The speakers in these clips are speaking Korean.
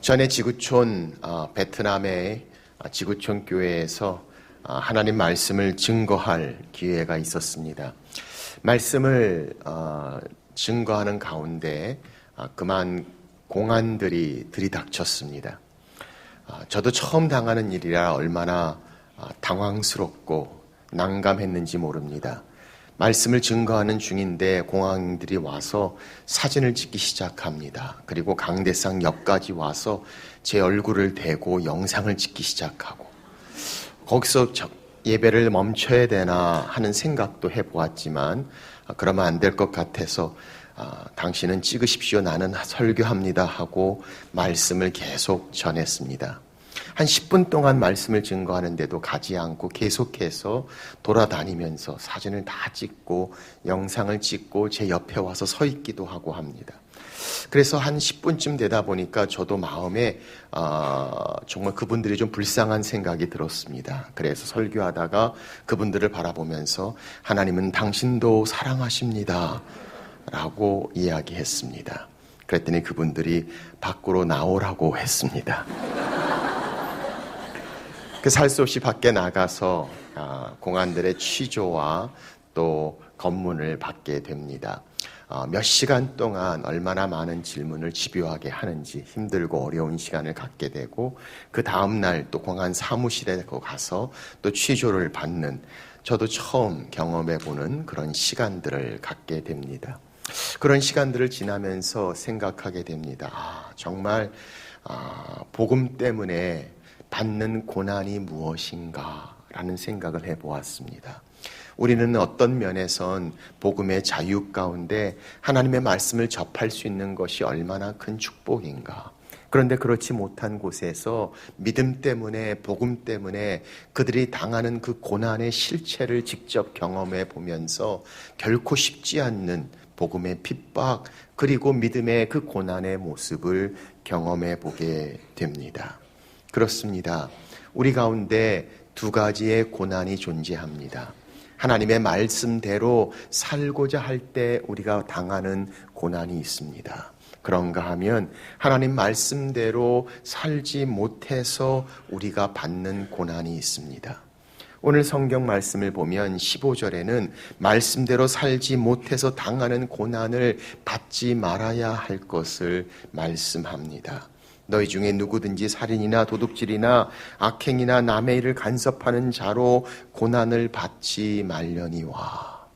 전에 지구촌 베트남의 지구촌 교회에서 하나님 말씀을 증거할 기회가 있었습니다. 말씀을 증거하는 가운데 그만 공안들이 들이닥쳤습니다. 저도 처음 당하는 일이라 얼마나 당황스럽고 난감했는지 모릅니다. 말씀을 증거하는 중인데 공안들이 와서 사진을 찍기 시작합니다. 그리고 강대상 옆까지 와서 제 얼굴을 대고 영상을 찍기 시작하고, 거기서 예배를 멈춰야 되나 하는 생각도 해보았지만 그러면 안 될 것 같아서 당신은 찍으십시오, 나는 설교합니다 하고 말씀을 계속 전했습니다. 한 10분 동안 말씀을 증거하는데도 가지 않고 계속해서 돌아다니면서 사진을 다 찍고 영상을 찍고 제 옆에 와서 서 있기도 하고 합니다. 그래서 한 10분쯤 되다 보니까 저도 마음에 정말 그분들이 좀 불쌍한 생각이 들었습니다. 그래서 설교하다가 그분들을 바라보면서 하나님은 당신도 사랑하십니다 라고 이야기했습니다. 그랬더니 그분들이 밖으로 나오라고 했습니다. 살 수 없이 밖에 나가서 공안들의 취조와 또 검문을 받게 됩니다. 몇 시간 동안 얼마나 많은 질문을 집요하게 하는지 힘들고 어려운 시간을 갖게 되고, 그 다음날 또 공안 사무실에 가서 또 취조를 받는, 저도 처음 경험해보는 그런 시간들을 갖게 됩니다. 그런 시간들을 지나면서 생각하게 됩니다. 정말 복음 때문에 받는 고난이 무엇인가 라는 생각을 해보았습니다. 우리는 어떤 면에선 복음의 자유 가운데 하나님의 말씀을 접할 수 있는 것이 얼마나 큰 축복인가. 그런데 그렇지 못한 곳에서 믿음 때문에, 복음 때문에 그들이 당하는 그 고난의 실체를 직접 경험해 보면서 결코 쉽지 않는 복음의 핍박, 그리고 믿음의 그 고난의 모습을 경험해 보게 됩니다. 그렇습니다. 우리 가운데 두 가지의 고난이 존재합니다. 하나님의 말씀대로 살고자 할 때 우리가 당하는 고난이 있습니다. 그런가 하면 하나님 말씀대로 살지 못해서 우리가 받는 고난이 있습니다. 오늘 성경 말씀을 보면 15절에는 말씀대로 살지 못해서 당하는 고난을 받지 말아야 할 것을 말씀합니다. 너희 중에 누구든지 살인이나 도둑질이나 악행이나 남의 일을 간섭하는 자로 고난을 받지 말려니와.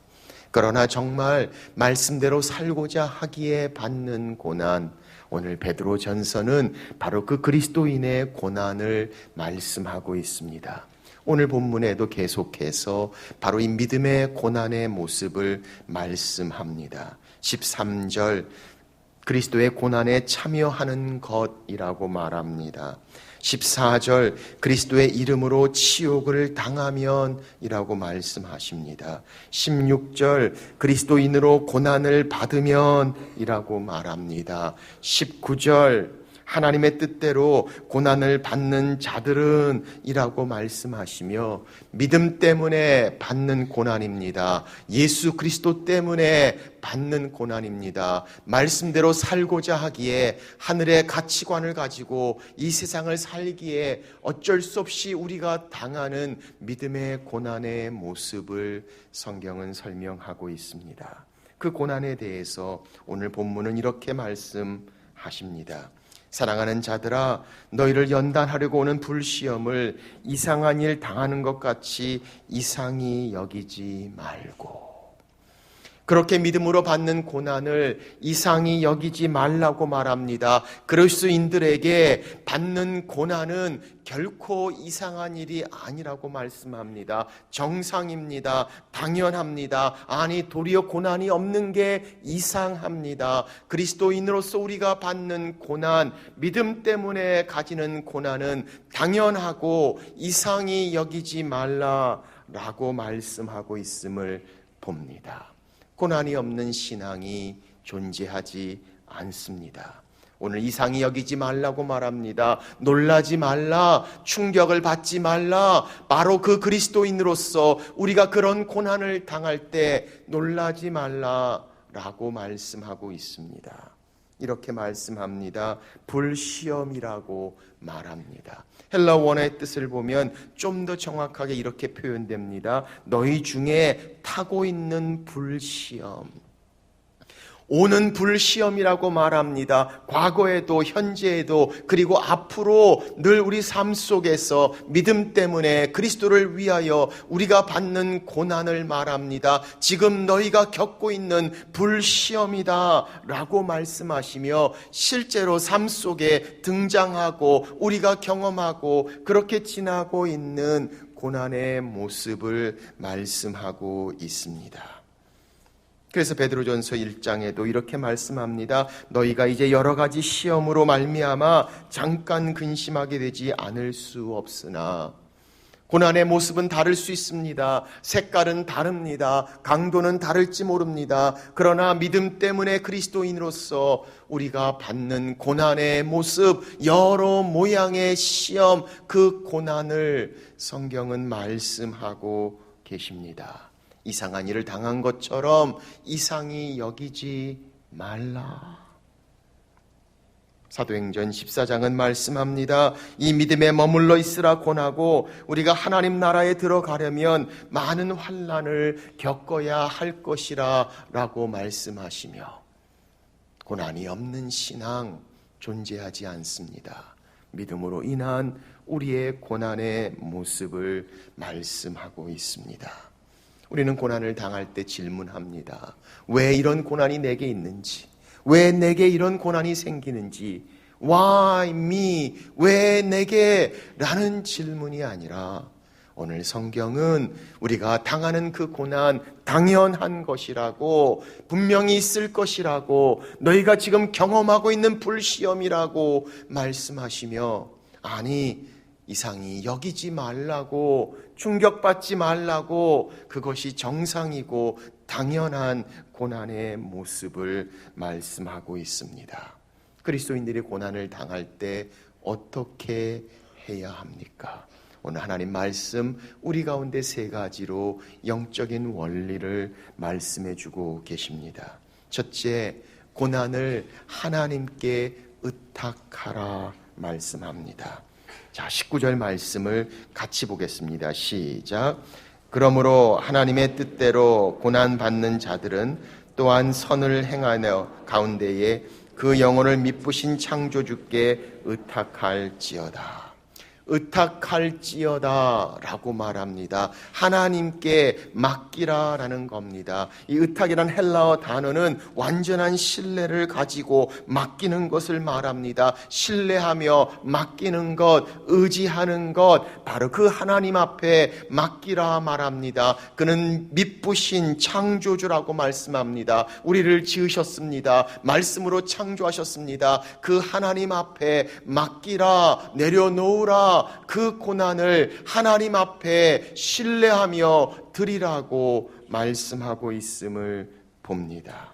그러나 정말 말씀대로 살고자 하기에 받는 고난, 오늘 베드로 전서는 바로 그 그리스도인의 고난을 말씀하고 있습니다. 오늘 본문에도 계속해서 바로 이 믿음의 고난의 모습을 말씀합니다. 13절, 그리스도의 고난에 참여하는 것이라고 말합니다. 14절, 그리스도의 이름으로 치욕을 당하면 이라고 말씀하십니다. 16절, 그리스도인으로 고난을 받으면 이라고 말합니다. 19절, 하나님의 뜻대로 고난을 받는 자들은 이라고 말씀하시며, 믿음 때문에 받는 고난입니다. 예수 그리스도 때문에 받는 고난입니다. 말씀대로 살고자 하기에, 하늘의 가치관을 가지고 이 세상을 살기에 어쩔 수 없이 우리가 당하는 믿음의 고난의 모습을 성경은 설명하고 있습니다. 그 고난에 대해서 오늘 본문은 이렇게 말씀하십니다. 사랑하는 자들아, 너희를 연단하려고 오는 불시험을 이상한 일 당하는 것 같이 이상히 여기지 말고. 그렇게 믿음으로 받는 고난을 이상히 여기지 말라고 말합니다. 그리스도인들에게 받는 고난은 결코 이상한 일이 아니라고 말씀합니다. 정상입니다. 당연합니다. 아니, 도리어 고난이 없는 게 이상합니다. 그리스도인으로서 우리가 받는 고난, 믿음 때문에 가지는 고난은 당연하고 이상히 여기지 말라라고 말씀하고 있음을 봅니다. 고난이 없는 신앙이 존재하지 않습니다. 오늘 이상히 여기지 말라고 말합니다. 놀라지 말라, 충격을 받지 말라. 바로 그 그리스도인으로서 우리가 그런 고난을 당할 때 놀라지 말라라고 말씀하고 있습니다. 이렇게 말씀합니다. 불시험이라고 말합니다. 헬라 원어의 뜻을 보면 좀 더 정확하게 이렇게 표현됩니다. 너희 중에 타고 있는 불시험. 오는 불시험이라고 말합니다. 과거에도 현재에도 그리고 앞으로 늘 우리 삶 속에서 믿음 때문에 그리스도를 위하여 우리가 받는 고난을 말합니다. 지금 너희가 겪고 있는 불시험이다 라고 말씀하시며 실제로 삶 속에 등장하고 우리가 경험하고 그렇게 지나고 있는 고난의 모습을 말씀하고 있습니다. 그래서 베드로전서 1장에도 이렇게 말씀합니다. 너희가 이제 여러 가지 시험으로 말미암아 잠깐 근심하게 되지 않을 수 없으나 고난의 모습은 다를 수 있습니다. 색깔은 다릅니다. 강도는 다를지 모릅니다. 그러나 믿음 때문에 그리스도인으로서 우리가 받는 고난의 모습, 여러 모양의 시험, 그 고난을 성경은 말씀하고 계십니다. 이상한 일을 당한 것처럼 이상히 여기지 말라. 사도행전 14장은 말씀합니다. 이 믿음에 머물러 있으라 권하고 우리가 하나님 나라에 들어가려면 많은 환난을 겪어야 할 것이라 라고 말씀하시며 고난이 없는 신앙 존재하지 않습니다. 믿음으로 인한 우리의 고난의 모습을 말씀하고 있습니다. 우리는 고난을 당할 때 질문합니다. 왜 이런 고난이 내게 있는지, 왜 내게 이런 고난이 생기는지, Why me? 왜 내게? 라는 질문이 아니라 오늘 성경은 우리가 당하는 그 고난 당연한 것이라고, 분명히 있을 것이라고, 너희가 지금 경험하고 있는 불시험이라고 말씀하시며, 아니 이상히 여기지 말라고, 충격받지 말라고, 그것이 정상이고 당연한 고난의 모습을 말씀하고 있습니다. 그리스도인들이 고난을 당할 때 어떻게 해야 합니까? 오늘 하나님 말씀 우리 가운데 세 가지로 영적인 원리를 말씀해 주고 계십니다. 첫째, 고난을 하나님께 의탁하라 말씀합니다. 자, 19절 말씀을 같이 보겠습니다. 시작. 그러므로 하나님의 뜻대로 고난받는 자들은 또한 선을 행하며 가운데에 그 영혼을 미쁘신 창조주께 의탁할지어다. 의탁할지어다 라고 말합니다. 하나님께 맡기라 라는 겁니다. 이 의탁이란 헬라어 단어는 완전한 신뢰를 가지고 맡기는 것을 말합니다. 신뢰하며 맡기는 것, 의지하는 것, 바로 그 하나님 앞에 맡기라 말합니다. 그는 미쁘신 창조주라고 말씀합니다. 우리를 지으셨습니다. 말씀으로 창조하셨습니다. 그 하나님 앞에 맡기라, 내려놓으라, 그 고난을 하나님 앞에 신뢰하며 드리라고 말씀하고 있음을 봅니다.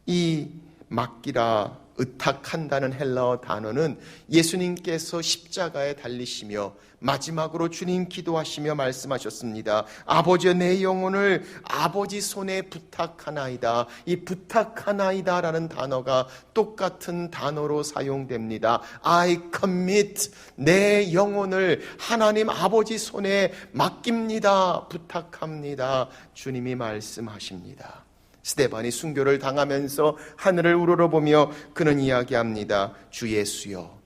이 맡기라, 의탁한다는 헬라어 단어는 예수님께서 십자가에 달리시며 마지막으로 주님 기도하시며 말씀하셨습니다. 아버지여, 내 영혼을 아버지 손에 부탁하나이다. 이 부탁하나이다 라는 단어가 똑같은 단어로 사용됩니다. I commit, 내 영혼을 하나님 아버지 손에 맡깁니다. 부탁합니다. 주님이 말씀하십니다. 스데반이 순교를 당하면서 하늘을 우러러보며 그는 이야기합니다. 주 예수여,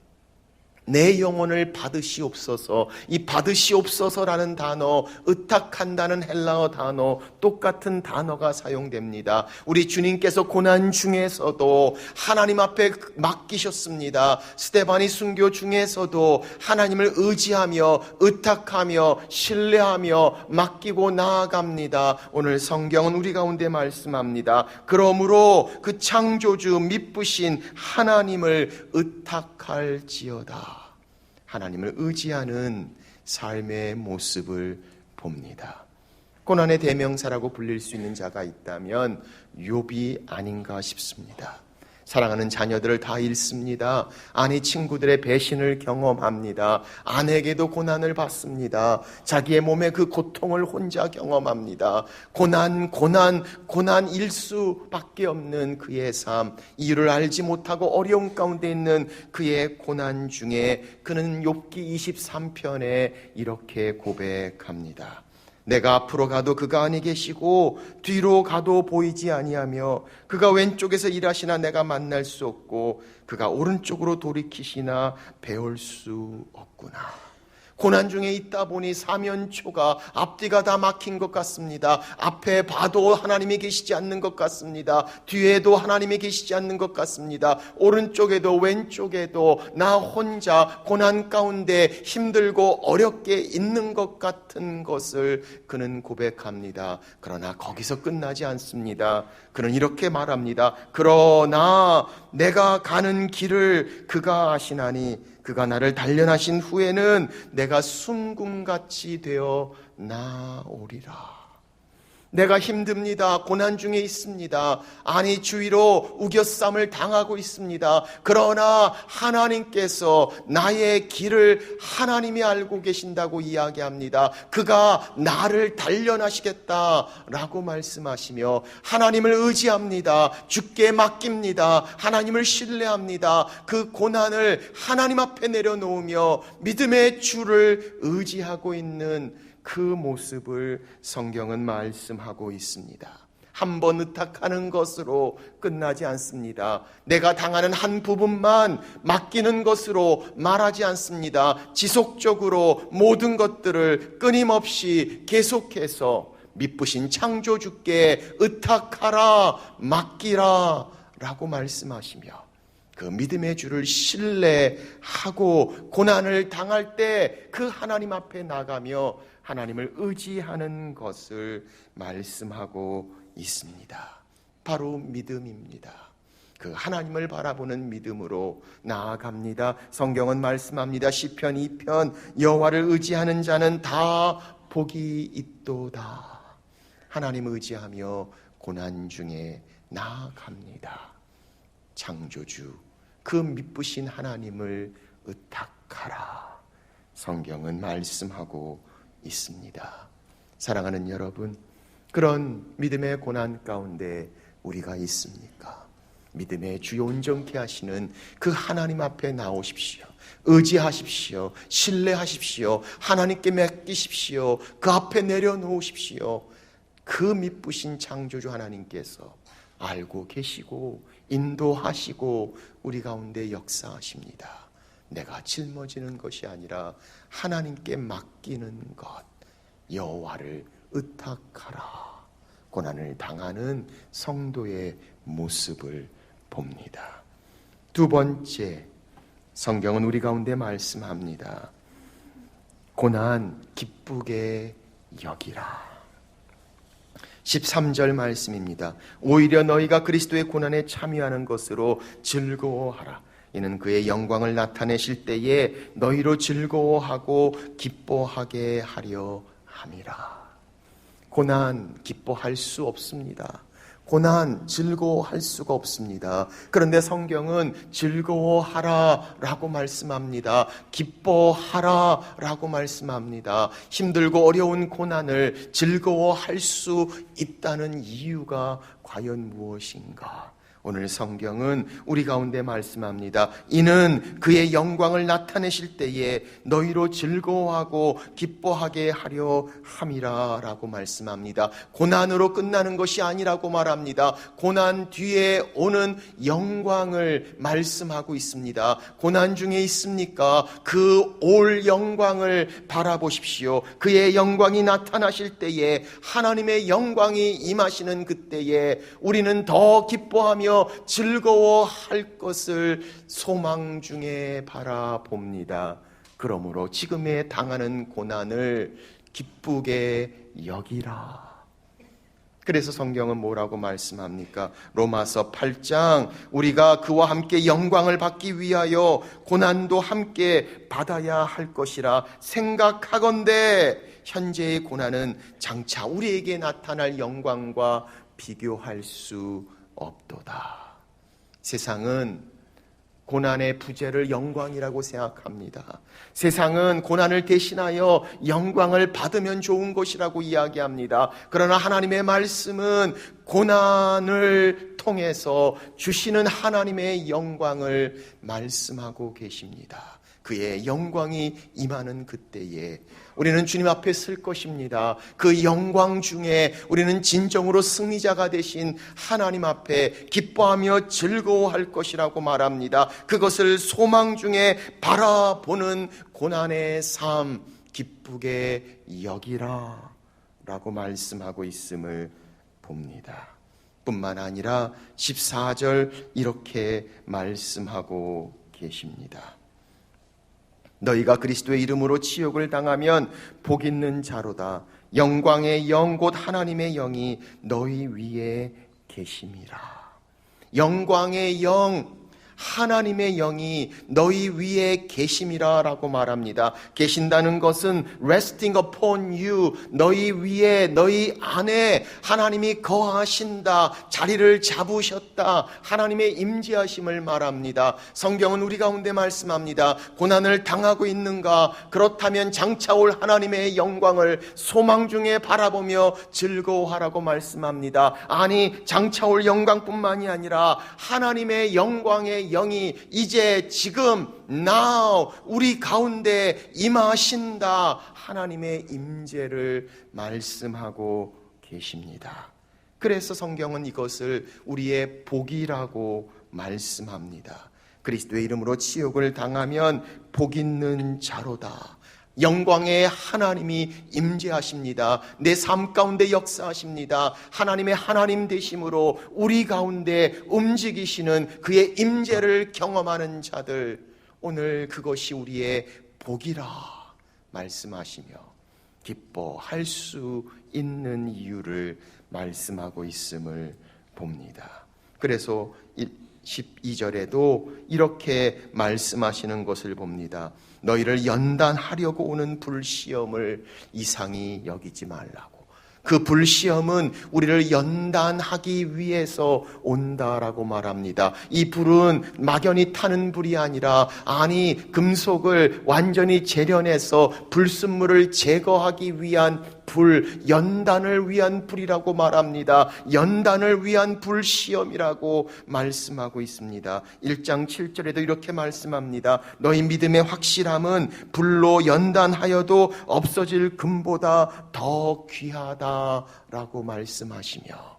내 영혼을 받으시옵소서. 이 받으시옵소서라는 단어, 의탁한다는 헬라어 단어, 똑같은 단어가 사용됩니다. 우리 주님께서 고난 중에서도 하나님 앞에 맡기셨습니다. 스데반이 순교 중에서도 하나님을 의지하며 의탁하며 신뢰하며 맡기고 나아갑니다. 오늘 성경은 우리 가운데 말씀합니다. 그러므로 그 창조주 미쁘신 하나님을 의탁할지어다. 하나님을 의지하는 삶의 모습을 봅니다. 고난의 대명사라고 불릴 수 있는 자가 있다면 욥이 아닌가 싶습니다. 사랑하는 자녀들을 다 잃습니다. 아내 친구들의 배신을 경험합니다. 아내에게도 고난을 받습니다. 자기의 몸의 그 고통을 혼자 경험합니다. 고난일 수밖에 없는 그의 삶, 이유를 알지 못하고 어려움 가운데 있는 그의 고난 중에 그는 욥기 23편에 이렇게 고백합니다. 내가 앞으로 가도 그가 아니 계시고 뒤로 가도 보이지 아니하며 그가 왼쪽에서 일하시나 내가 만날 수 없고 그가 오른쪽으로 돌이키시나 배울 수 없구나. 고난 중에 있다 보니 사면초가 앞뒤가 다 막힌 것 같습니다. 앞에 봐도 하나님이 계시지 않는 것 같습니다. 뒤에도 하나님이 계시지 않는 것 같습니다. 오른쪽에도 왼쪽에도 나 혼자 고난 가운데 힘들고 어렵게 있는 것 같은 것을 그는 고백합니다. 그러나 거기서 끝나지 않습니다. 그는 이렇게 말합니다. 그러나 내가 가는 길을 그가 아시나니 그가 나를 단련하신 후에는 내가 순금같이 되어 나오리라. 내가 힘듭니다. 고난 중에 있습니다. 아니 주위로 우겨쌈을 당하고 있습니다. 그러나 하나님께서 나의 길을 하나님이 알고 계신다고 이야기합니다. 그가 나를 단련하시겠다라고 말씀하시며 하나님을 의지합니다. 주께 맡깁니다. 하나님을 신뢰합니다. 그 고난을 하나님 앞에 내려놓으며 믿음의 주를 의지하고 있는 그 모습을 성경은 말씀하고 있습니다. 한 번 의탁하는 것으로 끝나지 않습니다. 내가 당하는 한 부분만 맡기는 것으로 말하지 않습니다. 지속적으로 모든 것들을 끊임없이 계속해서 미쁘신 창조주께 의탁하라, 맡기라 라고 말씀하시며 그 믿음의 주를 신뢰하고 고난을 당할 때 그 하나님 앞에 나가며 하나님을 의지하는 것을 말씀하고 있습니다. 바로 믿음입니다. 그 하나님을 바라보는 믿음으로 나아갑니다. 성경은 말씀합니다. 시편 2편 여호와를 의지하는 자는 다 복이 있도다. 하나님 의지하며 고난 중에 나아갑니다. 창조주 그 미쁘신 하나님을 의탁하라. 성경은 말씀하고 있습니다. 사랑하는 여러분, 그런 믿음의 고난 가운데 우리가 있습니까? 믿음의 주요 온전케 하시는 그 하나님 앞에 나오십시오. 의지하십시오. 신뢰하십시오. 하나님께 맡기십시오. 그 앞에 내려놓으십시오. 그 미쁘신 창조주 하나님께서 알고 계시고 인도하시고 우리 가운데 역사하십니다. 내가 짊어지는 것이 아니라 하나님께 맡기는 것, 여호와를 의탁하라. 고난을 당하는 성도의 모습을 봅니다. 두 번째, 성경은 우리 가운데 말씀합니다. 고난 기쁘게 여기라. 13절 말씀입니다. 오히려 너희가 그리스도의 고난에 참여하는 것으로 즐거워하라. 이는 그의 영광을 나타내실 때에 너희로 즐거워하고 기뻐하게 하려 함이라. 고난 기뻐할 수 없습니다. 고난 즐거워할 수가 없습니다. 그런데 성경은 즐거워하라 라고 말씀합니다. 기뻐하라 라고 말씀합니다. 힘들고 어려운 고난을 즐거워할 수 있다는 이유가 과연 무엇인가? 오늘 성경은 우리 가운데 말씀합니다. 이는 그의 영광을 나타내실 때에 너희로 즐거워하고 기뻐하게 하려 함이라 라고 말씀합니다. 고난으로 끝나는 것이 아니라고 말합니다. 고난 뒤에 오는 영광을 말씀하고 있습니다. 고난 중에 있습니까? 그 올 영광을 바라보십시오. 그의 영광이 나타나실 때에, 하나님의 영광이 임하시는 그때에 우리는 더 기뻐하며 즐거워할 것을 소망 중에 바라봅니다. 그러므로 지금의 당하는 고난을 기쁘게 여기라. 그래서 성경은 뭐라고 말씀합니까? 로마서 8장 우리가 그와 함께 영광을 받기 위하여 고난도 함께 받아야 할 것이라 생각하건대 현재의 고난은 장차 우리에게 나타날 영광과 비교할 수 없도다. 세상은 고난의 부재를 영광이라고 생각합니다. 세상은 고난을 대신하여 영광을 받으면 좋은 것이라고 이야기합니다. 그러나 하나님의 말씀은 고난을 통해서 주시는 하나님의 영광을 말씀하고 계십니다. 그의 영광이 임하는 그때에 우리는 주님 앞에 설 것입니다. 그 영광 중에 우리는 진정으로 승리자가 되신 하나님 앞에 기뻐하며 즐거워할 것이라고 말합니다. 그것을 소망 중에 바라보는 고난의 삶 기쁘게 여기라 라고 말씀하고 있음을 봅니다. 뿐만 아니라 14절 이렇게 말씀하고 계십니다. 너희가 그리스도의 이름으로 치욕을 당하면 복 있는 자로다. 영광의 영 곧 하나님의 영이 너희 위에 계심이라. 영광의 영, 하나님의 영이 너희 위에 계심이라 라고 말합니다. 계신다는 것은 resting upon you, 너희 위에, 너희 안에 하나님이 거하신다, 자리를 잡으셨다, 하나님의 임재하심을 말합니다. 성경은 우리 가운데 말씀합니다. 고난을 당하고 있는가? 그렇다면 장차 올 하나님의 영광을 소망 중에 바라보며 즐거워하라고 말씀합니다. 아니, 장차 올 영광뿐만이 아니라 하나님의 영광의 영이 이제 지금 now 우리 가운데 임하신다, 하나님의 임재를 말씀하고 계십니다. 그래서 성경은 이것을 우리의 복이라고 말씀합니다. 그리스도의 이름으로 치욕을 당하면 복 있는 자로다. 영광의 하나님이 임재하십니다. 내 삶 가운데 역사하십니다. 하나님의 하나님 되심으로 우리 가운데 움직이시는 그의 임재를 경험하는 자들, 오늘 그것이 우리의 복이라 말씀하시며 기뻐할 수 있는 이유를 말씀하고 있음을 봅니다. 그래서 12절에도 이렇게 말씀하시는 것을 봅니다. 너희를 연단하려고 오는 불시험을 이상히 여기지 말라고. 그 불시험은 우리를 연단하기 위해서 온다라고 말합니다. 이 불은 막연히 타는 불이 아니라, 아니, 금속을 완전히 재련해서 불순물을 제거하기 위한 불, 연단을 위한 불이라고 말합니다. 연단을 위한 불시험이라고 말씀하고 있습니다. 1장 7절에도 이렇게 말씀합니다. 너희 믿음의 확실함은 불로 연단하여도 없어질 금보다 더 귀하다라고 말씀하시며,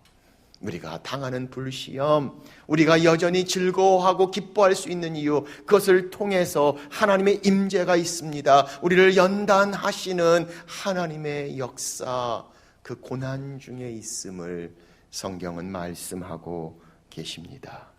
우리가 당하는 불시험, 우리가 여전히 즐거워하고 기뻐할 수 있는 이유, 그것을 통해서 하나님의 임재가 있습니다. 우리를 연단하시는 하나님의 역사, 그 고난 중에 있음을 성경은 말씀하고 계십니다.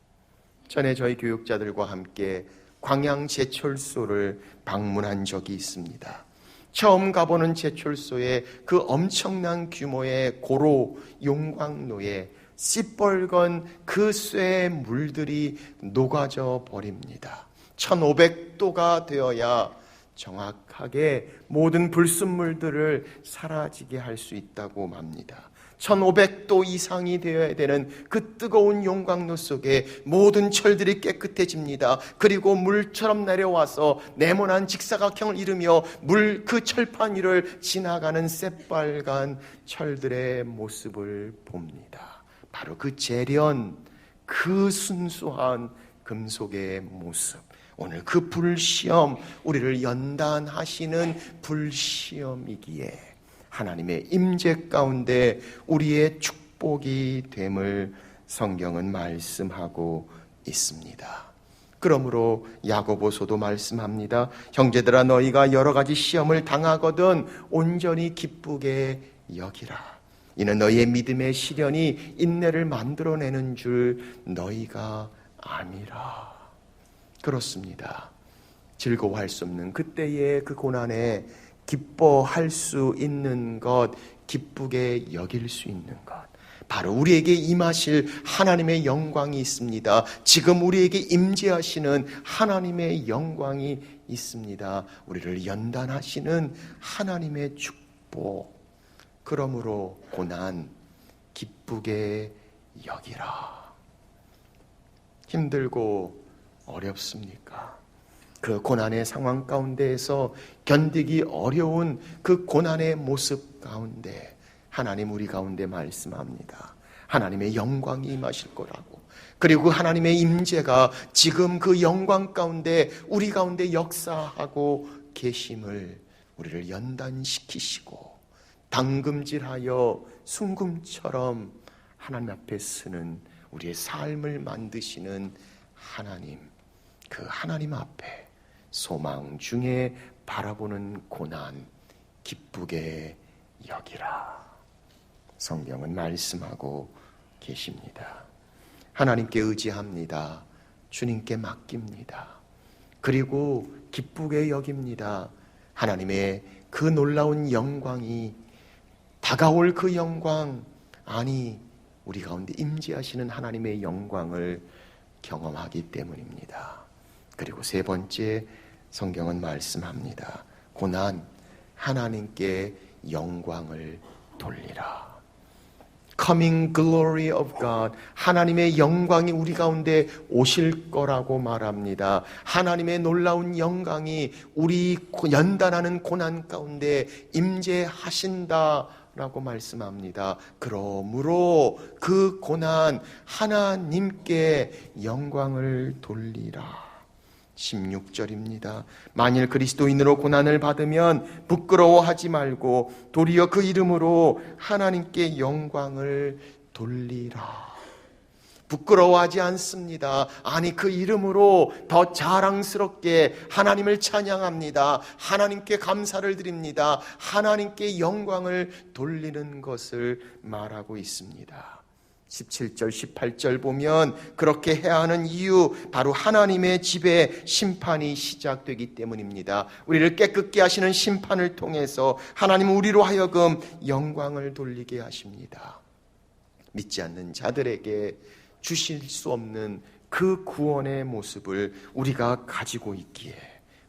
전에 저희 교육자들과 함께 광양 제철소를 방문한 적이 있습니다. 처음 가보는 제철소에 그 엄청난 규모의 고로 용광로에 시뻘건 그 쇠의 물들이 녹아져 버립니다. 1500도가 되어야 정확하게 모든 불순물들을 사라지게 할 수 있다고 합니다. 1500도 이상이 되어야 되는 그 뜨거운 용광로 속에 모든 철들이 깨끗해집니다. 그리고 물처럼 내려와서 네모난 직사각형을 이루며 그 철판 위를 지나가는 새빨간 철들의 모습을 봅니다. 바로 그 재련, 그 순수한 금속의 모습, 오늘 그 불시험, 우리를 연단하시는 불시험이기에 하나님의 임재 가운데 우리의 축복이 됨을 성경은 말씀하고 있습니다. 그러므로 야고보서도 말씀합니다. 형제들아, 너희가 여러 가지 시험을 당하거든 온전히 기쁘게 여기라. 이는 너희의 믿음의 시련이 인내를 만들어내는 줄 너희가 아니라. 그렇습니다. 즐거워할 수 없는 그때의 그 고난에 기뻐할 수 있는 것, 기쁘게 여길 수 있는 것, 바로 우리에게 임하실 하나님의 영광이 있습니다. 지금 우리에게 임재하시는 하나님의 영광이 있습니다. 우리를 연단하시는 하나님의 축복. 그러므로 고난 기쁘게 여기라. 힘들고 어렵습니까? 그 고난의 상황 가운데에서 견디기 어려운 그 고난의 모습 가운데 하나님 우리 가운데 말씀합니다. 하나님의 영광이 임하실 거라고. 그리고 하나님의 임재가 지금 그 영광 가운데 우리 가운데 역사하고 계심을 우리를 연단시키시고 당금질하여 순금처럼 하나님 앞에 서는 우리의 삶을 만드시는 하나님, 그 하나님 앞에 소망 중에 바라보는 고난 기쁘게 여기라. 성경은 말씀하고 계십니다. 하나님께 의지합니다. 주님께 맡깁니다. 그리고 기쁘게 여깁니다. 하나님의 그 놀라운 영광이 다가올 그 영광, 아니 우리 가운데 임재하시는 하나님의 영광을 경험하기 때문입니다. 그리고 세 번째, 성경은 말씀합니다. 고난, 하나님께 영광을 돌리라. Coming glory of God, 하나님의 영광이 우리 가운데 오실 거라고 말합니다. 하나님의 놀라운 영광이 우리 연단하는 고난 가운데 임재하신다 라고 말씀합니다. 그러므로 그 고난 하나님께 영광을 돌리라. 16절입니다. 만일 그리스도인으로 고난을 받으면 부끄러워하지 말고 도리어 그 이름으로 하나님께 영광을 돌리라. 부끄러워하지 않습니다. 아니 그 이름으로 더 자랑스럽게 하나님을 찬양합니다. 하나님께 감사를 드립니다. 하나님께 영광을 돌리는 것을 말하고 있습니다. 17절 18절 보면 그렇게 해야 하는 이유, 바로 하나님의 집에 심판이 시작되기 때문입니다. 우리를 깨끗게 하시는 심판을 통해서 하나님은 우리로 하여금 영광을 돌리게 하십니다. 믿지 않는 자들에게 주실 수 없는 그 구원의 모습을 우리가 가지고 있기에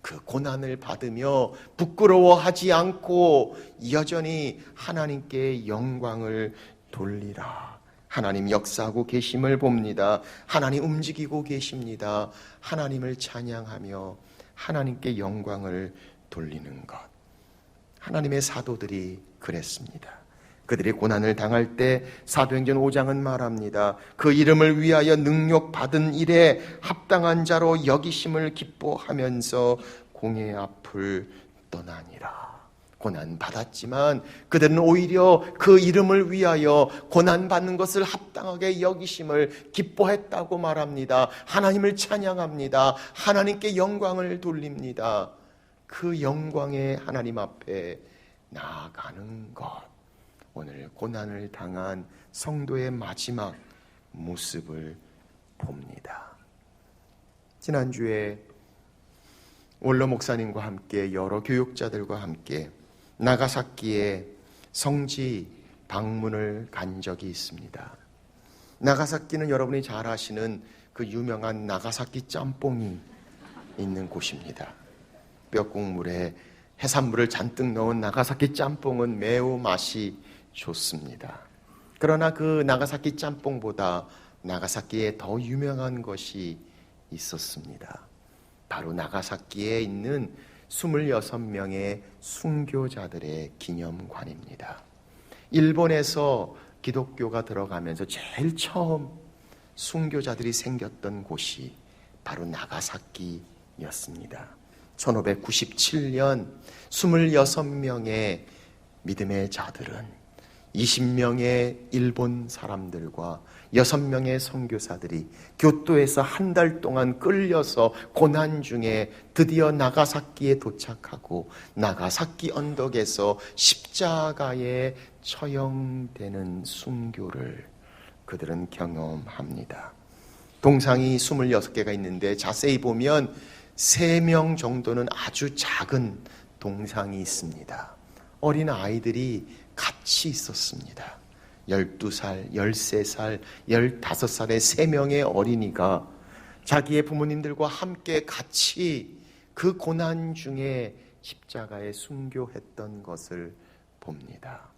그 고난을 받으며 부끄러워하지 않고 여전히 하나님께 영광을 돌리라. 하나님 역사하고 계심을 봅니다. 하나님 움직이고 계십니다. 하나님을 찬양하며 하나님께 영광을 돌리는 것. 하나님의 사도들이 그랬습니다. 그들이 고난을 당할 때 사도행전 5장은 말합니다. 그 이름을 위하여 능욕받은 일에 합당한 자로 여기심을 기뻐하면서 공의 앞을 떠나니라. 고난 받았지만 그들은 오히려 그 이름을 위하여 고난 받는 것을 합당하게 여기심을 기뻐했다고 말합니다. 하나님을 찬양합니다. 하나님께 영광을 돌립니다. 그 영광의 하나님 앞에 나아가는 것. 오늘 고난을 당한 성도의 마지막 모습을 봅니다. 지난주에 원로 목사님과 함께 여러 교육자들과 함께 나가사키의 성지 방문을 간 적이 있습니다. 나가사키는 여러분이 잘 아시는 그 유명한 나가사키 짬뽕이 있는 곳입니다. 뼈국물에 해산물을 잔뜩 넣은 나가사키 짬뽕은 매우 맛이 좋습니다. 그러나 그 나가사키 짬뽕보다 나가사키에 더 유명한 것이 있었습니다. 바로 나가사키에 있는 26명의 순교자들의 기념관입니다. 일본에서 기독교가 들어가면서 제일 처음 순교자들이 생겼던 곳이 바로 나가사키였습니다. 1597년 26명의 믿음의 자들은 20명의 일본 사람들과 6명의 선교사들이 교토에서 한 달 동안 끌려서 고난 중에 드디어 나가사키에 도착하고 나가사키 언덕에서 십자가에 처형되는 순교를 그들은 경험합니다. 동상이 26개가 있는데 자세히 보면 3명 정도는 아주 작은 동상이 있습니다. 어린 아이들이 같이 있었습니다. 12살, 13살, 15살의 3명의 어린이가 자기의 부모님들과 함께 같이 그 고난 중에 십자가에 순교했던 것을 봅니다.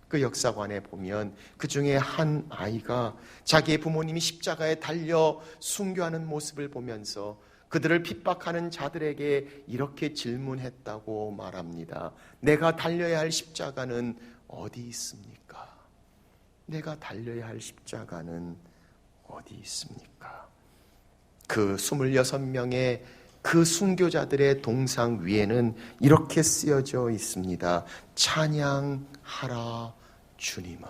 그 역사관에 보면 그 중에 한 아이가 자기의 부모님이 십자가에 달려 순교하는 모습을 보면서 그들을 핍박하는 자들에게 이렇게 질문했다고 말합니다. 내가 달려야 할 십자가는 어디 있습니까? 내가 달려야 할 십자가는 어디 있습니까? 그 26명의 그 순교자들의 동상 위에는 이렇게 쓰여져 있습니다. 찬양하라 주님을.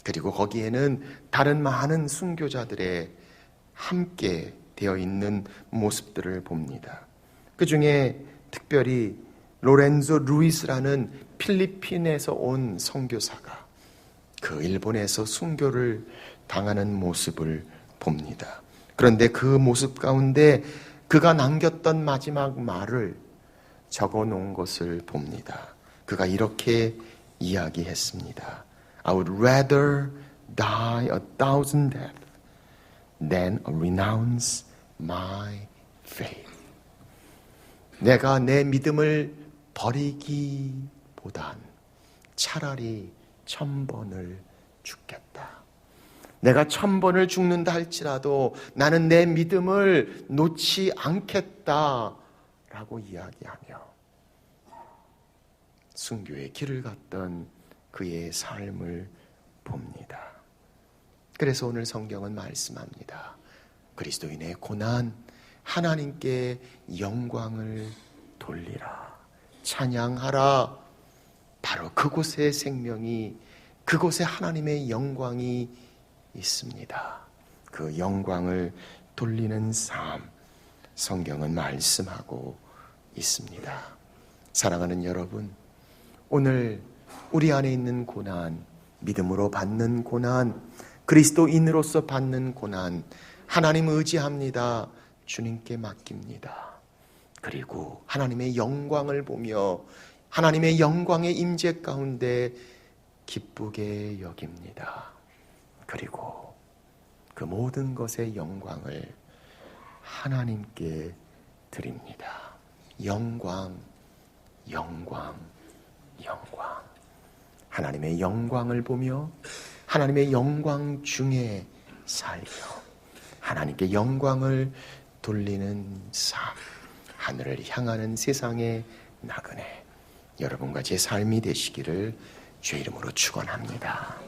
그리고 거기에는 다른 많은 순교자들의 함께 되어 있는 모습들을 봅니다. 그 중에 특별히 로렌조 루이스라는 필리핀에서 온 선교사가 그 일본에서 순교를 당하는 모습을 봅니다. 그런데 그 모습 가운데 그가 남겼던 마지막 말을 적어 놓은 것을 봅니다. 그가 이렇게 이야기했습니다. I would rather die 1,000 deaths than renounce my faith. 내가 내 믿음을 버리기보단 차라리 1,000번을 죽겠다. 내가 1,000번을 죽는다 할지라도 나는 내 믿음을 놓지 않겠다라고 이야기하며 순교의 길을 갔던 그의 삶을 봅니다. 그래서 오늘 성경은 말씀합니다. 그리스도인의 고난, 하나님께 영광을 돌리라. 찬양하라. 바로 그곳에 생명이, 그곳에 하나님의 영광이 있습니다. 그 영광을 돌리는 삶, 성경은 말씀하고 있습니다. 사랑하는 여러분, 오늘 우리 안에 있는 고난, 믿음으로 받는 고난, 그리스도인으로서 받는 고난, 하나님 의지합니다. 주님께 맡깁니다. 그리고 하나님의 영광을 보며 하나님의 영광의 임재 가운데 기쁘게 여깁니다. 그리고 그 모든 것의 영광을 하나님께 드립니다. 영광, 영광, 영광. 하나님의 영광을 보며 하나님의 영광 중에 살며 하나님께 영광을 돌리는 삶, 하늘을 향하는 세상의 나그네, 여러분과 제 삶이 되시기를 주의 이름으로 축원합니다.